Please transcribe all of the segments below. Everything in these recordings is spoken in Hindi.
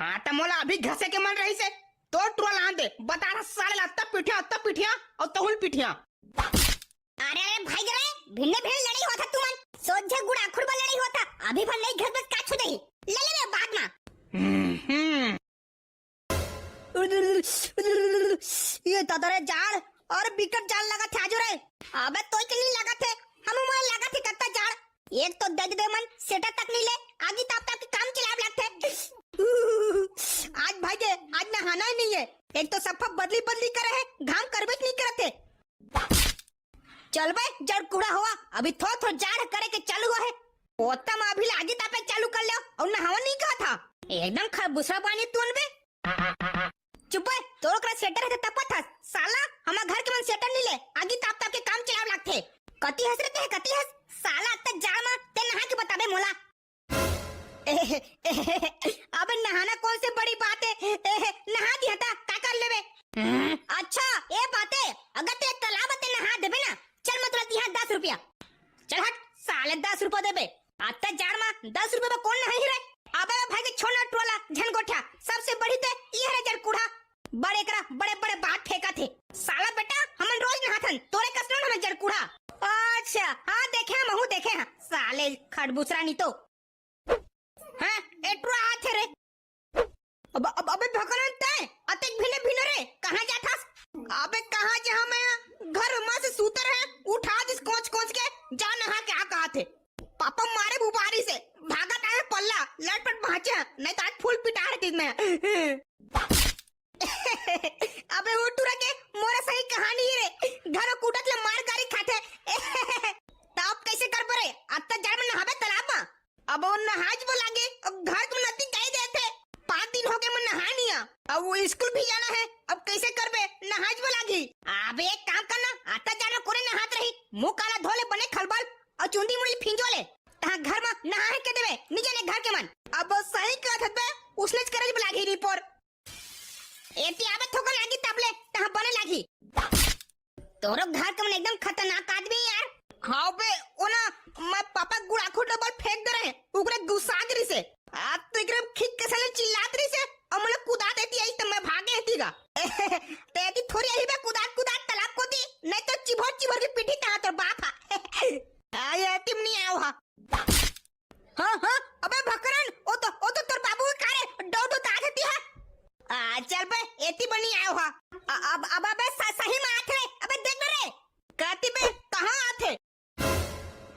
हाँ तो मोला अभी घसे के मन रही से तो ट्रोल आ दे बता रहा साले अत्ता पिठिया और तहुल पिठिया। अरे भाई रे भिन्ने भिन्न लड़ी होता तुमन सोझे गुड़ा खुरबा लड़ी होता अभी भल नहीं घर बस का छु दही ले ले बाद में। ये तदरे जाड़ और बिकट जाड़ लगा थे आजू रे अबे तो के नहीं लगा थे हम मोए लगा थे कत्ता जाड़ एक तो दज दे मन सेटा तक नहीं ले आगे ताप ताप के काम चलाब लगते। आज भाई जे आज नहाना ही नहीं है एक तो सफा बदली बदली करे है घाम करबे नहीं करते। चल बे जड़ कूड़ा हुआ अभी थोड़ा थोड़ा जाड़ करे के चालू हुआ है ओतम अभी आगे तापे चालू कर ले और नहावा नहीं कहा था एकदम खरबूसा पानी तून बे चुप है तोरो करा सेटर है तपत था साला हमार घर के मन सेटर नहीं ले आगे ताप ताप के काम चलाव लगथे कती हंस रहे कती हंस साला तक जामा ते नहा के बताबे मोला। अबे नहाना कौन से बड़ी बात है नहा दिया था का कर लेबे। अच्छा ये बात है अगर ते तालाब ते नहा देबे ना चल मतलब यहाँ 10 रुपया चल हट साले 10 रुपया देबे आता जाड़ में 10 रुपया में कौन नहीं रे। अबे भाई के छोड़ना टोला झनगोठा सबसे बड़ी ते ये रे जड़ कूड़ा बड़े करा बड़े बड़े बात फेंका थे साला बेटा हमन रोज नहाथन तोरे कसनो हमें जड़ कूड़ा। अच्छा हाँ देखे हम हूँ देखे हैं साले खड़बूसरा नहीं तो हैं एट्रो आथे रे अबे भगवान तय अतेक भिने भिने रे कहां जाथास अबे कहां जा मैं घर में से सूतर है उठा दिस कोच कोच के जा नहा के आ कहा थे पापा मारे बुबारी से भागत आए पल्ला लटपट पहुंचे नहीं तो आज फुल पिटा रही थी मैं। अबे वो टूरा के मोरा सही कहानी रे घर कूटत ले मार गारी खाते ताप कैसे कर परे अत्ता जाड़ में नहाबे तालाब में अब वो नहाज वो लागे घर को नती कह देते 5 दिन हो गए मैं नहा नहीं अब वो स्कूल भी जाना है अब कैसे करबे नहाज वो लागी। अबे एक काम करना आता जाना कोरे नहात रही मुंह काला धोले बने खलबल और चुंडी मुड़ी फिंजोले तहां घर में नहा के देबे निजे ने घर के मन अब सही कहत बे उसने करज लागी रिपोर्ट एती आबे ठोकर लागी तबले तहां बने लागी तोरो घर के मन एकदम खतरनाक आदमी यार। हाँ बे ओना मैं पापा गुड़ा को डबल फेंक दे रहे उगरे गुस्सा गिरी से आज तो एकदम खिक के साले चिल्लात रही से अमले कुदा देती आई तो मैं भागे हेतीगा तेती थोड़ी आई बे कुदा तालाब को दी नहीं तो चिभर के पीठी ता तो बाप आया तुम नहीं आओ हां अबे भकरन ओ तो तोर बाबू के कारे डोडो ता देती है चल बे एती बनी आयो हा अब अबे सही में आथे अबे देख रे कहती बे कहां आथे।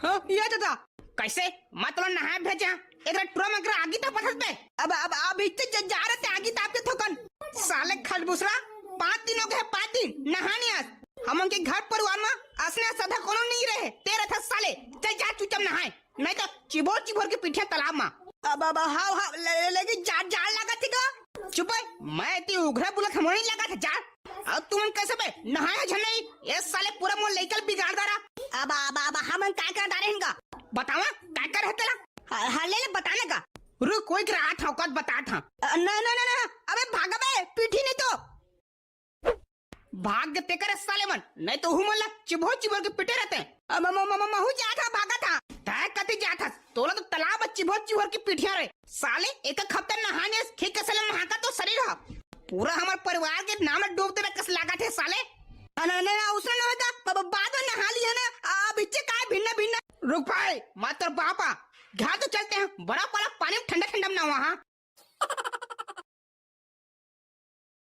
हाँ ये दादा कैसे मतलब नहा भेजा इधर ट्रो में आगे तो पथत पे अब इतने जा रहे थे आगे ताप के थोकन साले खड़बूसरा 5 दिन हो गए 5 दिन नहाने आज हम उनके घर परिवार में असने सदा कोनो नहीं रहे तेरे था साले चल जा चुचम नहाए नहीं तो चिबोर के पीठे तालाब में अब हाँ लेकिन जाड़ लगा थी का चुप मैं ती उघरा बुला खमोनी लगा था जाड़ अब तुम कैसे बे नहाया झन्नई ये साले पूरा मोल लेकर बिगाड़ दारा अब हम काय कर दारे इनका बतावा काय कर हेतला हां ले बताने का रुक कोई करा था औकात बता था ना अबे भाग बे पीठी नहीं तो भाग ते करे साले मन नहीं तो हुमला चिबोर के पिटे रहते महू जा था भागा था तय कति जा था तोला तो तालाब चिबोर की पिठिया रे साले एक हफ्ता नहाने ठीक साले नहाका तो शरीर हा पूरा हमारे परिवार के नाम डूबते रह कस लगा थे साले ना उसने ना होता बाद में नहा लिया ना अब इच्चे काय भिन्न रुक पाए मात्र पापा घर तो चलते हैं बड़ा पानी ठंडा में ना वहाँ